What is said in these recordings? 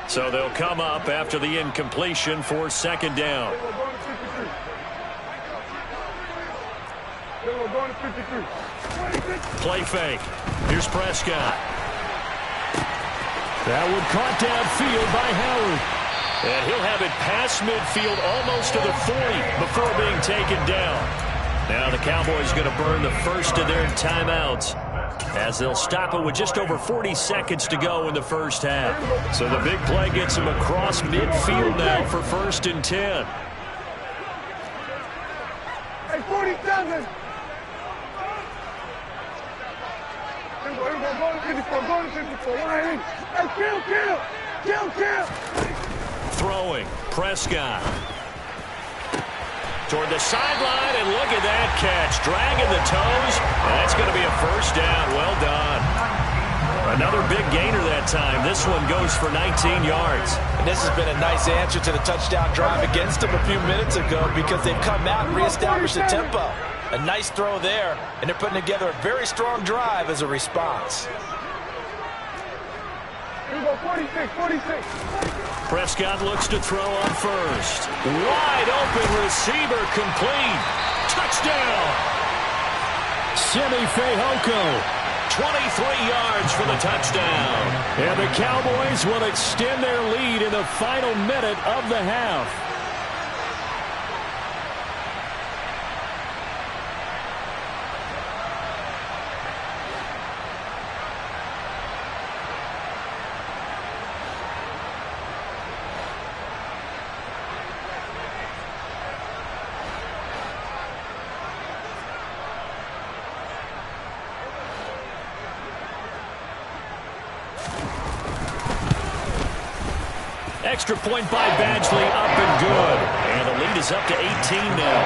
So they'll come up after the incompletion for second down. Play fake. Here's Prescott. That one caught downfield by Howard. And he'll have it past midfield almost to the 40 before being taken down. Now the Cowboys going to burn the first of their timeouts as they'll stop it with just over 40 seconds to go in the first half. So the big play gets them across midfield now for 1st and 10. Hey, 47. Go to 54. Go to 54. Hey, kill. Throwing. Prescott. Toward the sideline, and look at that catch. Dragging the toes, and that's going to be a first down. Well done. Another big gainer that time. This one goes for 19 yards. And this has been a nice answer to the touchdown drive against them a few minutes ago because they've come out and reestablished the tempo. A nice throw there, and they're putting together a very strong drive as a response. Here we go, 46. Prescott looks to throw on first. Wide open receiver complete. Touchdown. Simi Fehoko. 23 yards for the touchdown. And the Cowboys will extend their lead in the final minute of the half. Extra point by Badgley, up and good. And the lead is up to 18 now.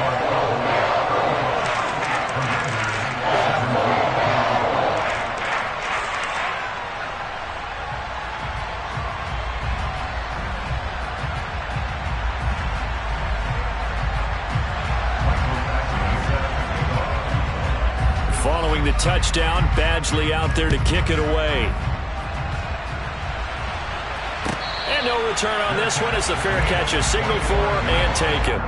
Following the touchdown, Badgley out there to kick it away. No return on this one as the fair catch is signaled for and taken.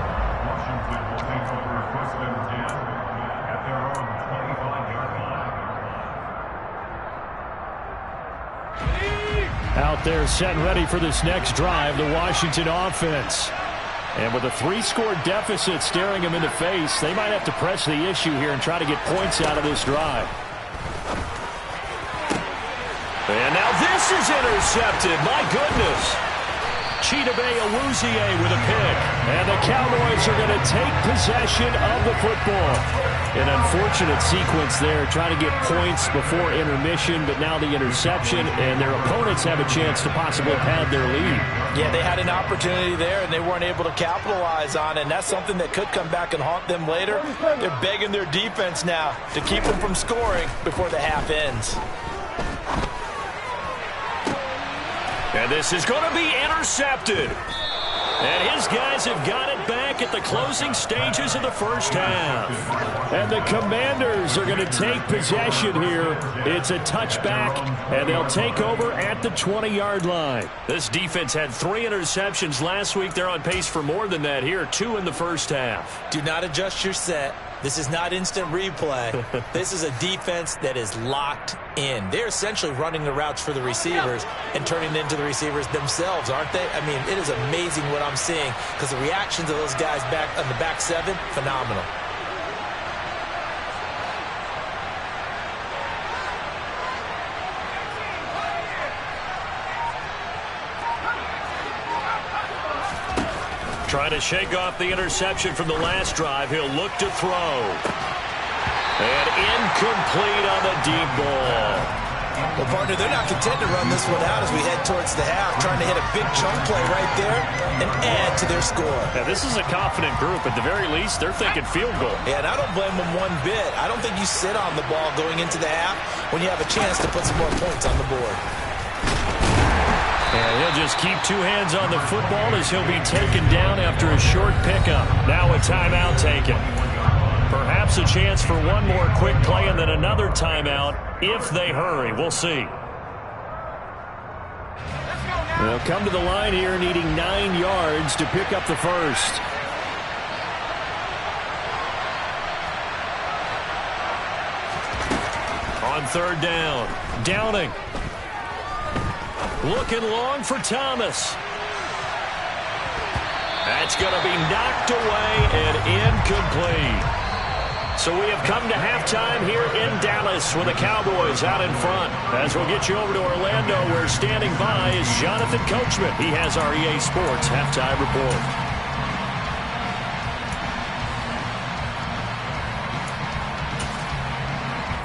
Out there set and ready for this next drive, the Washington offense. And with a 3-score deficit staring them in the face, they might have to press the issue here and try to get points out of this drive. And now this is intercepted. My goodness. Chidobe Awuzie with a pick. And the Cowboys are going to take possession of the football. An unfortunate sequence there, trying to get points before intermission, but now the interception, and their opponents have a chance to possibly pad their lead. Yeah, they had an opportunity there, and they weren't able to capitalize on it, and that's something that could come back and haunt them later. They're begging their defense now to keep them from scoring before the half ends. And this is going to be intercepted. And his guys have got it back at the closing stages of the first half. And the Commanders are going to take possession here. It's a touchback, and they'll take over at the 20-yard line. This defense had 3 interceptions last week. They're on pace for more than that here, 2 in the first half. Do not adjust your set. This is not instant replay. This is a defense that is locked in. They're essentially running the routes for the receivers and turning it into the receivers themselves, aren't they? I mean, it is amazing what I'm seeing because the reactions of those guys back on the back 7, phenomenal. Trying to shake off the interception from the last drive. He'll look to throw. And incomplete on the deep ball. Well, partner, they're not content to run this one out as we head towards the half, trying to hit a big chunk play right there and add to their score. Now, this is a confident group. At the very least, they're thinking field goal. Yeah, and I don't blame them one bit. I don't think you sit on the ball going into the half when you have a chance to put some more points on the board. And he'll just keep 2 hands on the football as he'll be taken down after a short pickup. Now a timeout taken. Perhaps a chance for one more quick play and then another timeout if they hurry. We'll see. Let's go now. They'll come to the line here needing 9 yards to pick up the first. On third down, Downing. Looking long for Thomas. That's going to be knocked away and incomplete. So we have come to halftime here in Dallas with the Cowboys out in front. As we'll get you over to Orlando, where standing by is Jonathan Coachman. He has our EA Sports halftime report.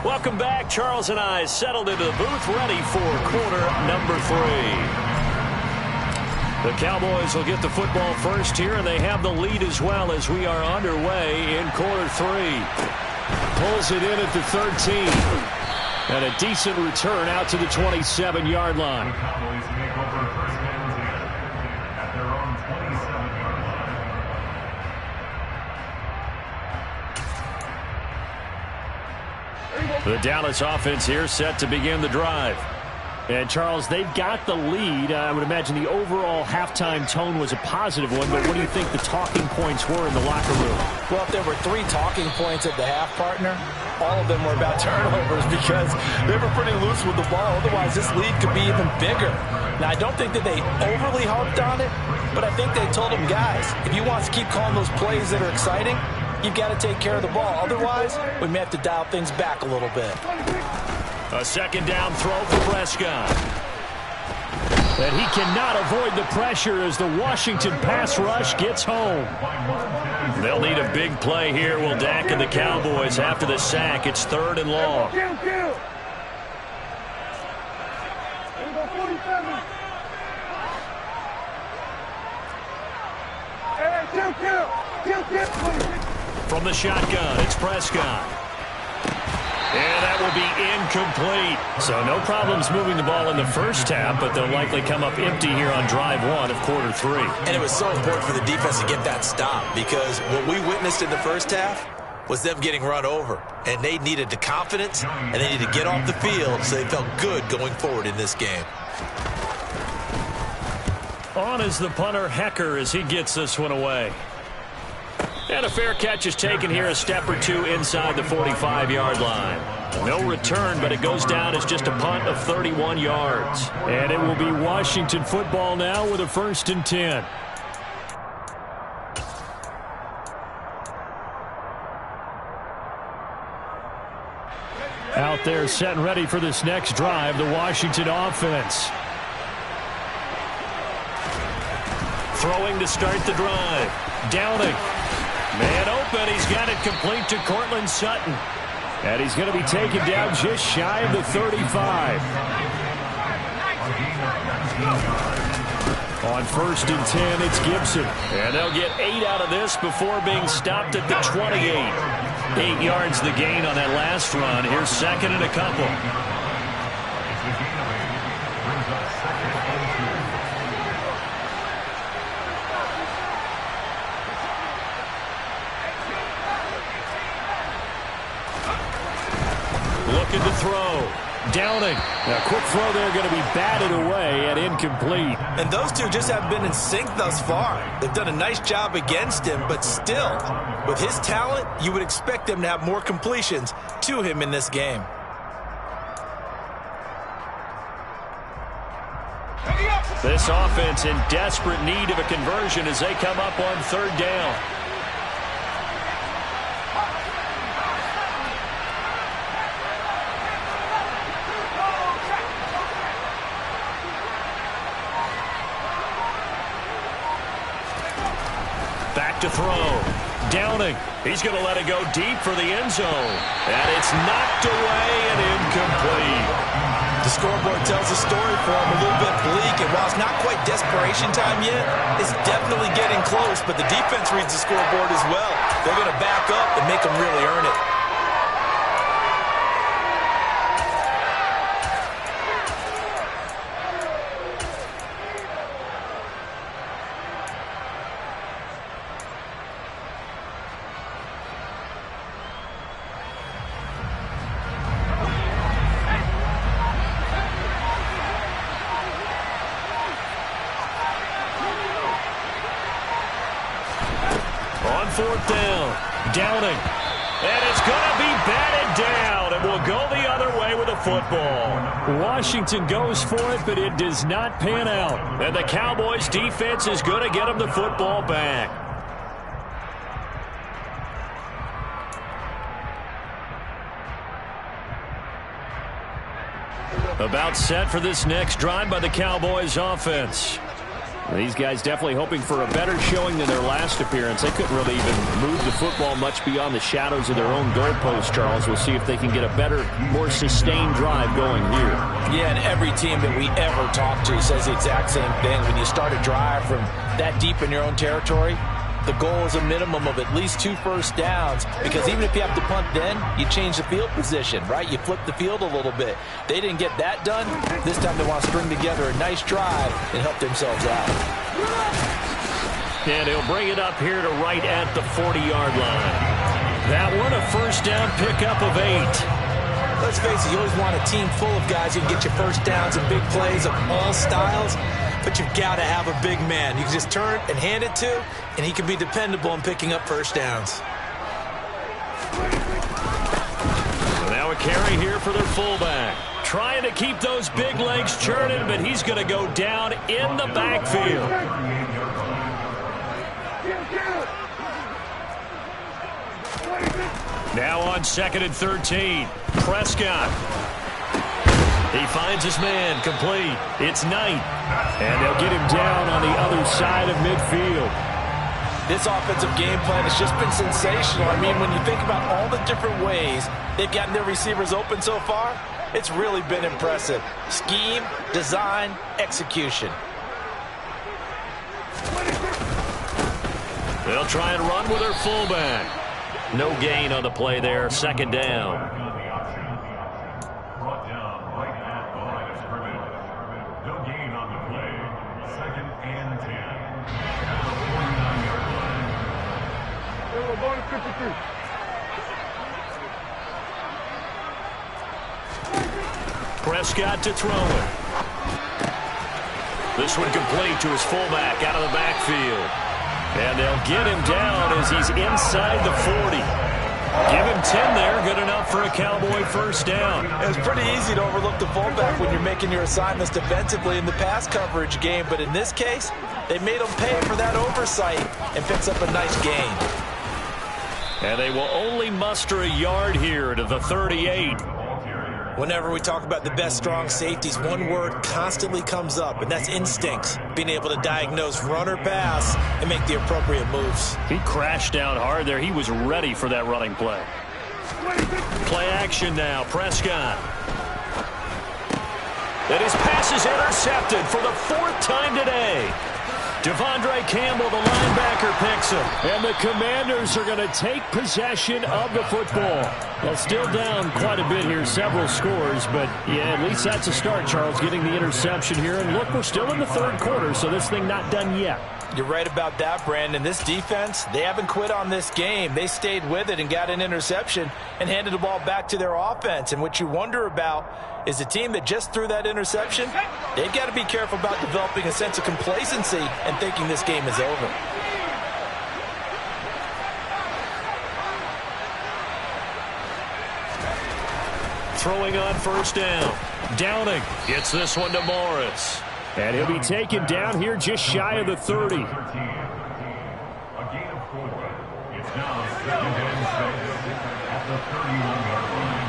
Welcome back. Charles and I settled into the booth, ready for quarter number 3. The Cowboys will get the football first here, and they have the lead as well as we are underway in quarter 3. Pulls it in at the 13. And a decent return out to the 27-yard line. The Cowboys take over first down at their own 27-yard line. The Dallas offense here set to begin the drive. And, Charles, they've got the lead. I would imagine the overall halftime tone was a positive one, but what do you think the talking points were in the locker room? Well, if there were 3 talking points at the half, partner, all of them were about turnovers because they were pretty loose with the ball. Otherwise, this lead could be even bigger. Now, I don't think that they overly harped on it, but I think they told them, guys, if you want to keep calling those plays that are exciting, you've got to take care of the ball. Otherwise, we may have to dial things back a little bit. A second down throw for Prescott. And he cannot avoid the pressure as the Washington pass rush gets home. They'll need a big play here. Will Dak and the Cowboys after the sack. It's third and long. Kill. Here we go, 47. Hey, kill. From the shotgun, it's Prescott. And that will be incomplete. So no problems moving the ball in the first half, but they'll likely come up empty here on drive 1 of quarter 3. And it was so important for the defense to get that stop because what we witnessed in the first half was them getting run over. And they needed the confidence, and they needed to get off the field so they felt good going forward in this game. On is the punter, Hecker, as he gets this one away. And a fair catch is taken here a step or 2 inside the 45-yard line. No return, but it goes down as just a punt of 31 yards. And it will be Washington football now with a 1st and 10. Out there set and ready for this next drive, the Washington offense. Throwing to start the drive. Downing. Man open. He's got it complete to Cortland Sutton. And he's going to be taken down just shy of the 35. On 1st and 10, it's Gibson. And they'll get 8 out of this before being stopped at the 28. 8 yards the gain on that last run. Here's 2nd and a couple. Looking to throw. Downing. A quick throw there going to be batted away and incomplete. And those two just haven't been in sync thus far. They've done a nice job against him, but still, with his talent, you would expect them to have more completions to him in this game. This offense in desperate need of a conversion as they come up on 3rd down. Back to throw. Downing. He's going to let it go deep for the end zone. And it's knocked away and incomplete. The scoreboard tells a story for him, a little bit bleak, and while it's not quite desperation time yet, it's definitely getting close, but the defense reads the scoreboard as well. They're going to back up and make them really earn it. 4th down. Downing. And it's going to be batted down, and will go the other way with a football. Washington goes for it, but it does not pan out. And the Cowboys' defense is going to get them the football back. About set for this next drive by the Cowboys offense. These guys definitely hoping for a better showing than their last appearance. They couldn't really even move the football much beyond the shadows of their own goalpost, Charles. We'll see if they can get a better, more sustained drive going here. Yeah, and every team that we ever talk to says the exact same thing. When you start a drive from that deep in your own territory, the goal is a minimum of at least 2 first downs, because even if you have to punt then, you change the field position, right? You flip the field a little bit. They didn't get that done. This time they want to string together a nice drive and help themselves out. And he'll bring it up here to right at the 40-yard line. That one a first down pickup of 8. Let's face it, you always want a team full of guys who can get you first downs and big plays of all styles. But you've got to have a big man you can just turn and hand it to, and he can be dependable in picking up first downs. So now a carry here for their fullback. Trying to keep those big legs churning, but he's going to go down in the backfield. Now on 2nd and 13. Prescott. He finds his man, complete. It's Knight. And they'll get him down on the other side of midfield. This offensive game plan has just been sensational. I mean, when you think about all the different ways they've gotten their receivers open so far, it's really been impressive. Scheme, design, execution. They'll try and run with their fullback. No gain on the play there, 2nd down. Prescott to throw it. This one complete to his fullback out of the backfield. And they'll get him down as he's inside the 40. Give him 10 there. Good enough for a Cowboy first down. It's pretty easy to overlook the fullback when you're making your assignments defensively in the pass coverage game. But in this case, they made him pay for that oversight and picks up a nice gain. And they will only muster a yard here to the 38. Whenever we talk about the best strong safeties, one word constantly comes up, and that's instincts. Being able to diagnose run or pass and make the appropriate moves. He crashed down hard there. He was ready for that running play. Play action now. Prescott. And his pass is intercepted for the 4th time today. Devondre Campbell, the linebacker, picks him. And the Commanders are going to take possession of the football. Well, still down quite a bit here, several scores. But, yeah, at least that's a start, Charles, getting the interception here. And, look, we're still in the 3rd quarter, so this thing not done yet. You're right about that, Brandon. This defense, they haven't quit on this game. They stayed with it and got an interception and handed the ball back to their offense. And what you wonder about is the team that just threw that interception, they've got to be careful about developing a sense of complacency and thinking this game is over. Throwing on first down. Downing gets this one to Morris. And he'll be taken down here just shy of the 30. A gain of 4. It's now 2nd and 6 at the 31-yard line.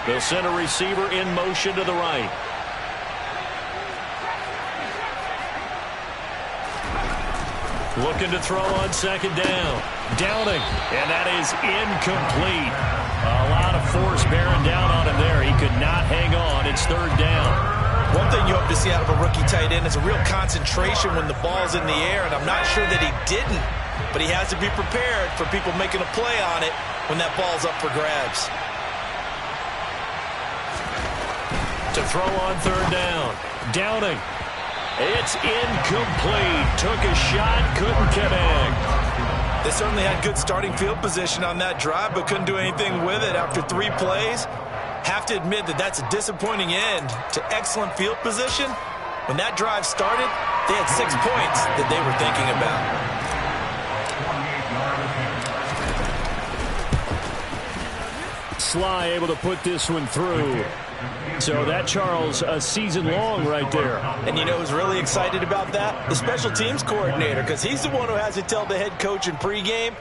They'll send a receiver in motion to the right. Looking to throw on 2nd down. Downing. And that is incomplete. A lot of force bearing down on him there. He could not hang on. It's 3rd down. One thing you hope to see out of a rookie tight end is a real concentration when the ball's in the air, and I'm not sure that he didn't, but he has to be prepared for people making a play on it when that ball's up for grabs. To throw on 3rd down. Downing. It's incomplete. Took a shot, couldn't connect. They certainly had good starting field position on that drive, but couldn't do anything with it after 3 plays. Have to admit that that's a disappointing end to excellent field position. When that drive started, they had 6 points that they were thinking about. Sly able to put this one through. So that, Charles, a season long right there. And you know who's really excited about that? The special teams coordinator, because he's the one who has to tell the head coach in pregame,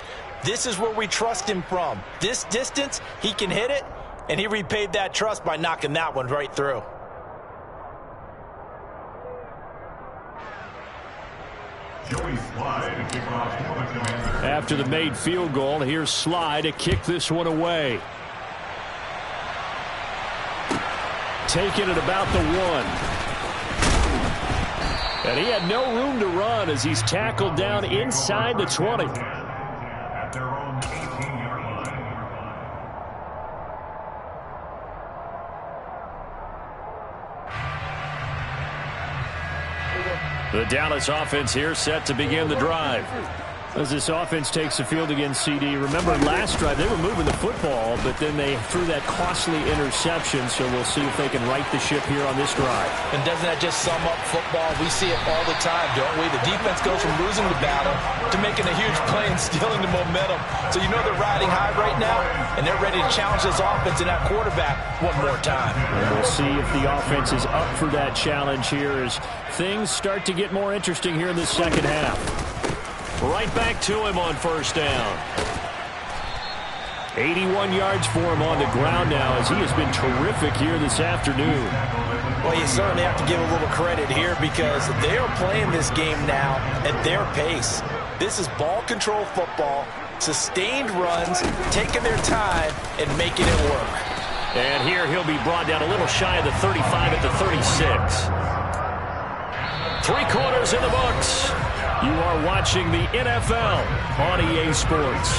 this is where we trust him from. This distance, he can hit it, and he repaid that trust by knocking that one right through. After the made field goal, here's Sly to kick this one away. Taking it about the 1. And he had no room to run as he's tackled down inside the 20. At their own 18-yard line. The Dallas offense here set to begin the drive. As this offense takes the field against CD. Remember last drive they were moving the football, but then they threw that costly interception, so we'll see if they can right the ship here on this drive. And doesn't that just sum up football? We see it all the time, don't we? The defense goes from losing the battle to making a huge play and stealing the momentum. So you know they're riding high right now, and they're ready to challenge this offense and that quarterback one more time. And we'll see if the offense is up for that challenge here as things start to get more interesting here in the second half. Right back to him on first down. 81 yards for him on the ground now as he has been terrific here this afternoon. Well, you certainly have to give a little credit here because they are playing this game now at their pace. This is ball control football, sustained runs, taking their time and making it work. And here he'll be brought down a little shy of the 35 at the 36. 3 quarters in the books. You are watching the NFL on EA Sports.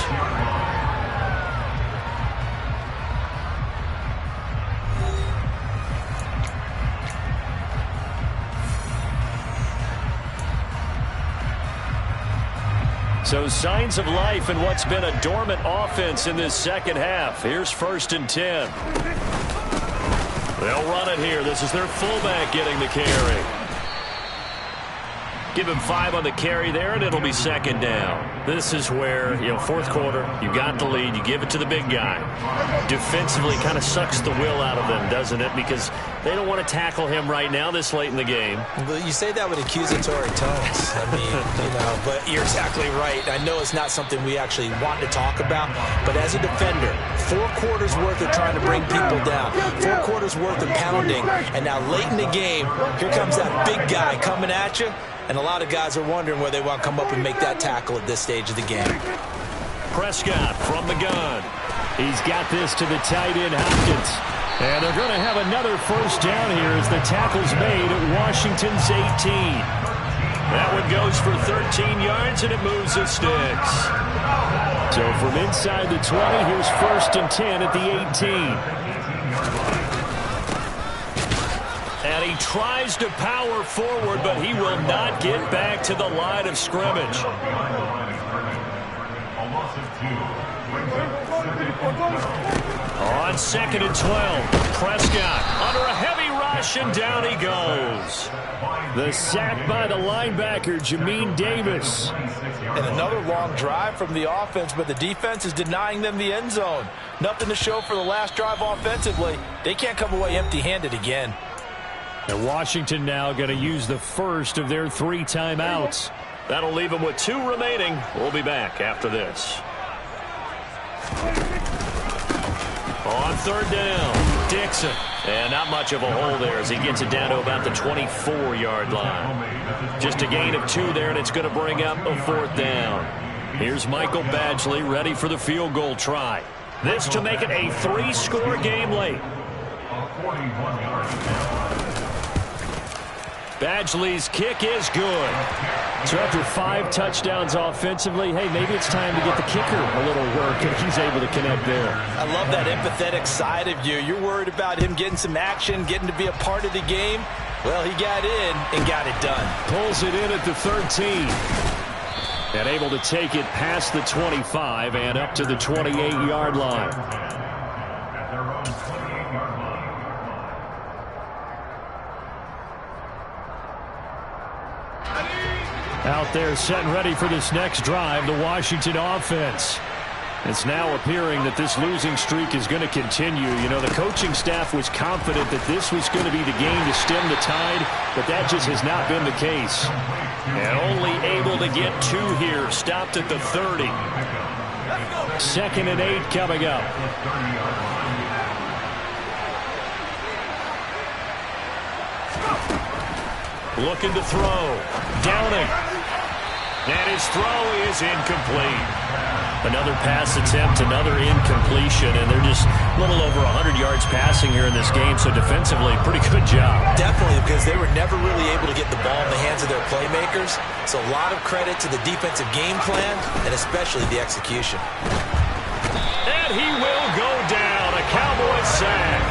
So signs of life in what's been a dormant offense in this second half. Here's 1st and 10. They'll run it here. This is their fullback getting the carry. Give him 5 on the carry there, and it'll be 2nd down. This is where, fourth quarter, you got the lead, you give it to the big guy. Defensively kind of sucks the will out of them, doesn't it? Because they don't want to tackle him right now this late in the game. But you say that with accusatory tones. I mean, but you're exactly right. I know it's not something we actually want to talk about, but as a defender, 4 quarters worth of trying to bring people down, 4 quarters worth of pounding, and now late in the game, here comes that big guy coming at you. And a lot of guys are wondering where they want to come up and make that tackle at this stage of the game. Prescott from the gun. He's got this to the tight end, Hopkins. And they're going to have another first down here as the tackle's made at Washington's 18. That one goes for 13 yards, and it moves the sticks. So from inside the 20, here's 1st and 10 at the 18. And he tries to power forward, but he will not get back to the line of scrimmage. On 2nd and 12, Prescott under a heavy rush, and down he goes. The sack by the linebacker, Jamin Davis. And another long drive from the offense, but the defense is denying them the end zone. Nothing to show for the last drive offensively. They can't come away empty-handed again. And Washington now going to use the first of their 3 timeouts. That'll leave them with 2 remaining. We'll be back after this. On 3rd down, Dixon. And not much of a hole there as he gets it down to about the 24-yard line. Just a gain of 2 there, and it's going to bring up a 4th down. Here's Michael Badgley ready for the field goal try. This to make it a 3-score game late. Badgley's kick is good. So after 5 touchdowns offensively, hey, maybe it's time to get the kicker a little work, and he's able to connect there. I love that empathetic side of you. You're worried about him getting some action, getting to be a part of the game. Well, he got in and got it done. Pulls it in at the 13. And able to take it past the 25 and up to the 28-yard line. Out there set and ready for this next drive, the Washington offense. It's now appearing that this losing streak is going to continue. You know, the coaching staff was confident that this was going to be the game to stem the tide, but that just has not been the case. And only able to get 2 here. Stopped at the 30. 2nd and 8 coming up. Looking to throw. Downing. And his throw is incomplete. Another pass attempt, another incompletion, and they're just a little over 100 yards passing here in this game, so defensively, pretty good job. Definitely, because they were never really able to get the ball in the hands of their playmakers, so a lot of credit to the defensive game plan, and especially the execution. And he will go down, a Cowboys sack.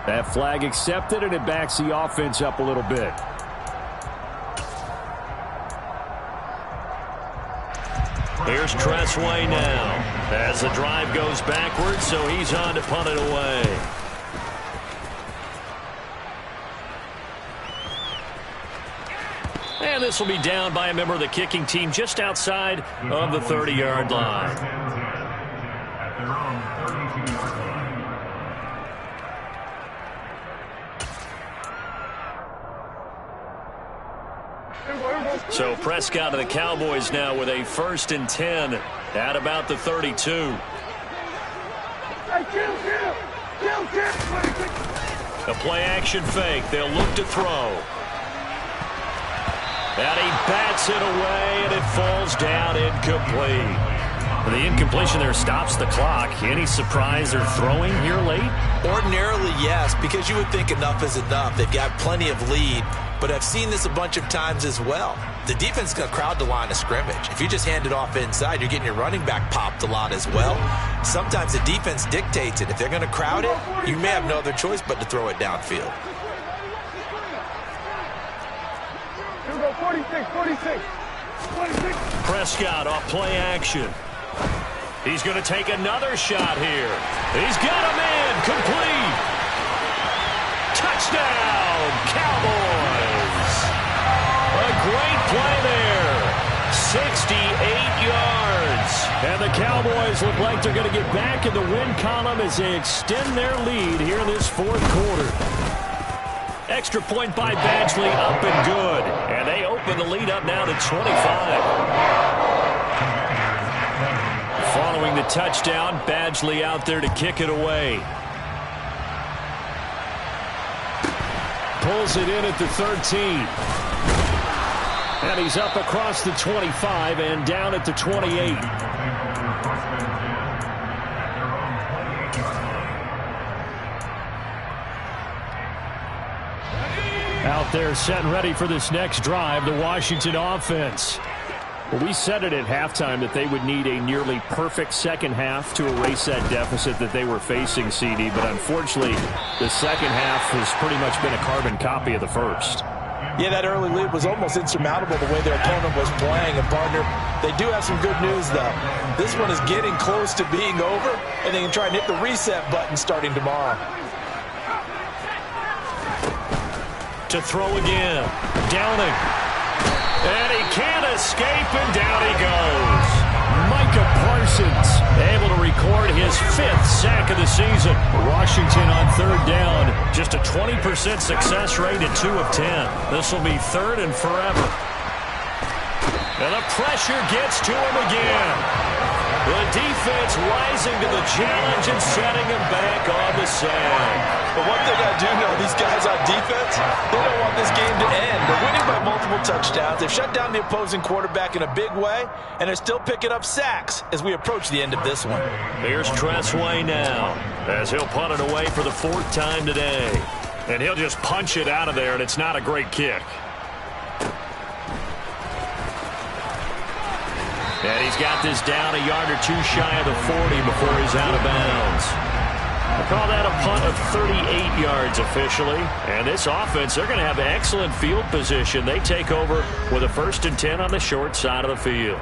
That flag accepted, and it backs the offense up a little bit. Here's Tressway now as the drive goes backwards, so he's on to punt it away. And this will be down by a member of the kicking team just outside of the 30-yard line. At their own 32-yard line. So Prescott of the Cowboys now with a 1st and 10 at about the 32. A play-action fake. They'll look to throw. And he bats it away, and it falls down incomplete. The incompletion there stops the clock. Any surprise they're throwing here late? Ordinarily, yes, because you would think enough is enough. They've got plenty of lead, but I've seen this a bunch of times as well. The defense is going to crowd the line of scrimmage. If you just hand it off inside, you're getting your running back popped a lot as well. Sometimes the defense dictates it. If they're going to crowd it, you may have no other choice but to throw it downfield. 46. Prescott off play action. He's going to take another shot here. He's got him in. Complete. Touchdown, Cowboys. A great play there. 68 yards. And the Cowboys look like they're going to get back in the win column as they extend their lead here in this 4th quarter. Extra point by Badgley, up and good. And they open the lead up now to 25. Following the touchdown, Badgley out there to kick it away. Pulls it in at the 13. And he's up across the 25 and down at the 28. Out there set and ready for this next drive, the Washington offense. Well, we said it at halftime that they would need a nearly perfect second half to erase that deficit that they were facing, CD. But unfortunately, the second half has pretty much been a carbon copy of the first. Yeah, that early lead was almost insurmountable the way their opponent was playing. And, partner, they do have some good news, though. This one is getting close to being over, and they can try and hit the reset button starting tomorrow. To throw again. Downing. And he can't escape, and down he goes. Micah Parsons able to record his 5th sack of the season. Washington on 3rd down. Just a 20% success rate at 2 of 10. This will be 3rd and forever. And the pressure gets to him again. The defense rising to the challenge and setting him back on the sag. But one thing I do know, these guys on defense, they don't want this game to end. They're winning by multiple touchdowns. They've shut down the opposing quarterback in a big way, and they're still picking up sacks as we approach the end of this one. Here's Tressway now as he'll punt it away for the 4th time today. And he'll just punch it out of there, and it's not a great kick. And he's got this down a yard or two shy of the 40 before he's out of bounds. I call that a punt of 38 yards officially. And this offense, they're going to have excellent field position. They take over with a 1st and 10 on the short side of the field.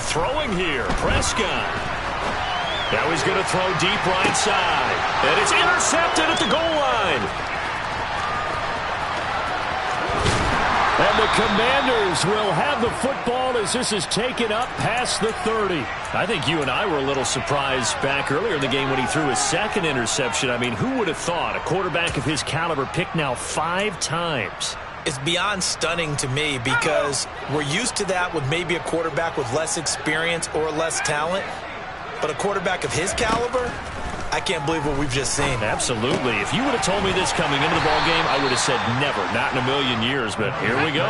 Throwing here, Prescott. Now he's going to throw deep right side. And it's intercepted at the goal line. And the Commanders will have the football as this is taken up past the 30. I think you and I were a little surprised back earlier in the game when he threw his second interception. I mean, who would have thought a quarterback of his caliber picked now 5 times? It's beyond stunning to me because we're used to that with maybe a quarterback with less experience or less talent. But a quarterback of his caliber, I can't believe what we've just seen. Absolutely. If you would have told me this coming into the ball game, I would have said never, not in a million years. But here we go.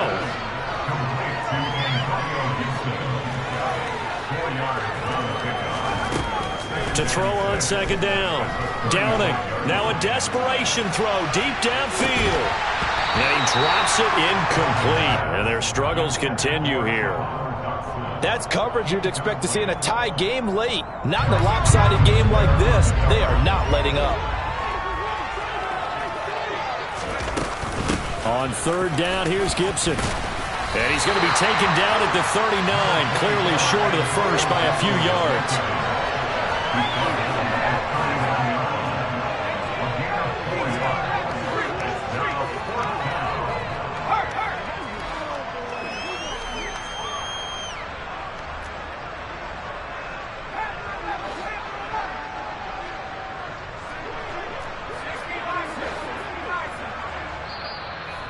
To throw on second down. Downing. Now a desperation throw deep downfield. And he drops it incomplete. And their struggles continue here. That's coverage you'd expect to see in a tie game late. Not in a lopsided game like this. They are not letting up. On 3rd down, here's Gibson. And he's going to be taken down at the 39. Clearly short of the first by a few yards.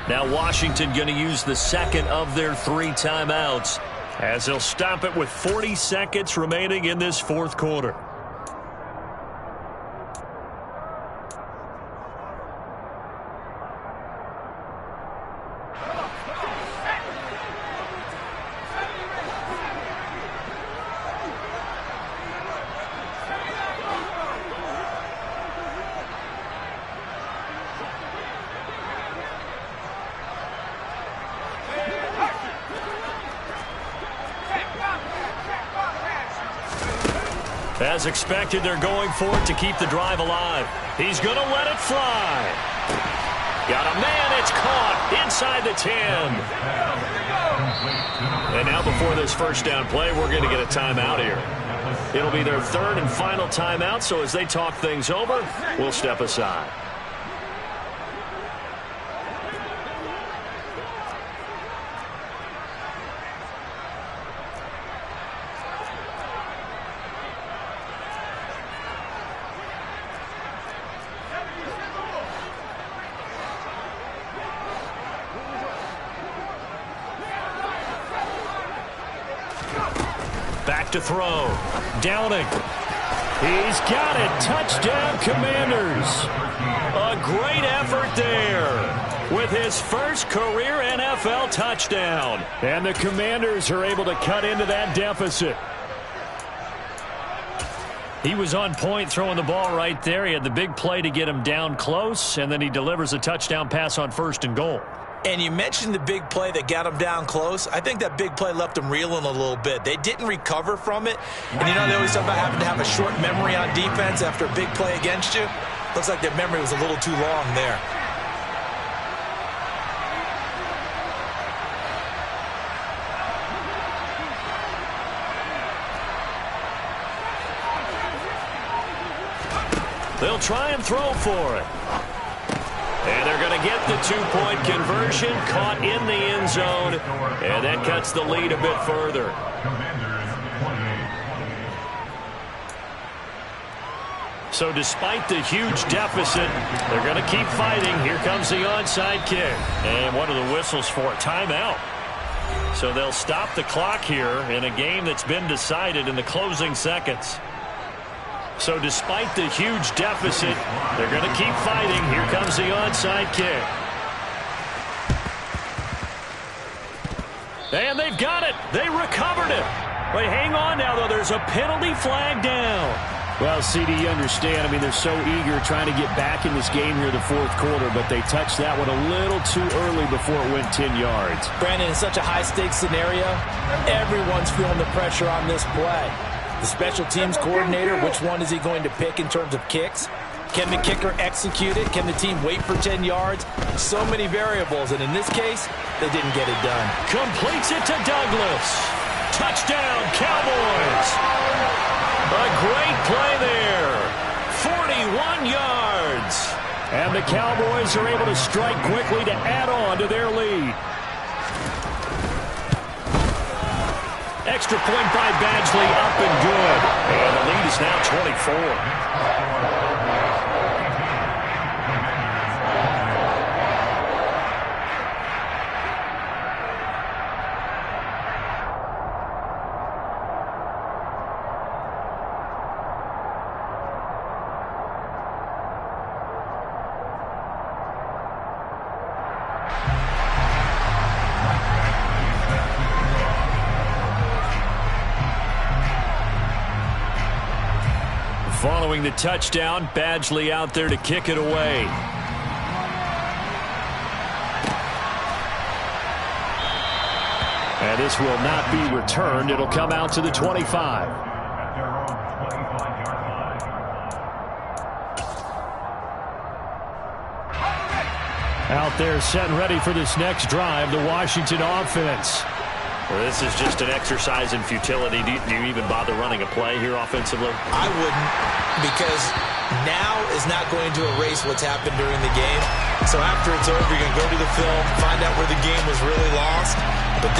Now Washington going to use the second of their 3 timeouts as they'll stop it with 40 seconds remaining in this 4th quarter. As expected, they're going for it to keep the drive alive. He's going to let it fly. Got a man. It's caught inside the 10. And now before this first down play, we're going to get a timeout here. It'll be their 3rd and final timeout, so as they talk things over, we'll step aside. Back to throw. Downing. He's got it. Touchdown, Commanders. A great effort there with his first career NFL touchdown. And the Commanders are able to cut into that deficit. He was on point throwing the ball right there. He had the big play to get him down close, and then he delivers a touchdown pass on 1st and goal. And you mentioned the big play that got him down close. I think that big play left him reeling a little bit. They didn't recover from it. And you know they always talk about having to have a short memory on defense after a big play against you. Looks like their memory was a little too long there. They'll try and throw for it. And they're going to get the 2-point conversion, caught in the end zone, and that cuts the lead a bit further. So despite the huge deficit, they're going to keep fighting. Here comes the onside kick. And what are the whistles for? Timeout. So they'll stop the clock here in a game that's been decided in the closing seconds. So despite the huge deficit, they're going to keep fighting. Here comes the onside kick. And they've got it. They recovered it. But hang on now, though. There's a penalty flag down. Well, CD, you understand. I mean, they're so eager trying to get back in this game here in the fourth quarter, but they touched that one a little too early before it went 10 yards. Brandon, in such a high-stakes scenario, everyone's feeling the pressure on this play. The special teams coordinator, which one is he going to pick in terms of kicks? Can the kicker execute it? Can the team wait for 10 yards? So many variables, and in this case, they didn't get it done. Completes it to Douglas. Touchdown, Cowboys. A great play there. 41 yards. And the Cowboys are able to strike quickly to add on to their lead. Extra point by Badgley, up and good. And the lead is now 24. Following the touchdown, Badgley out there to kick it away. And this will not be returned. It'll come out to the 25. Out there set and ready for this next drive, the Washington offense. Well, this is just an exercise in futility. Do you even bother running a play here offensively? I wouldn't, because now is not going to erase what's happened during the game. So after it's over, you're going to go to the film, find out where the game was really lost. But this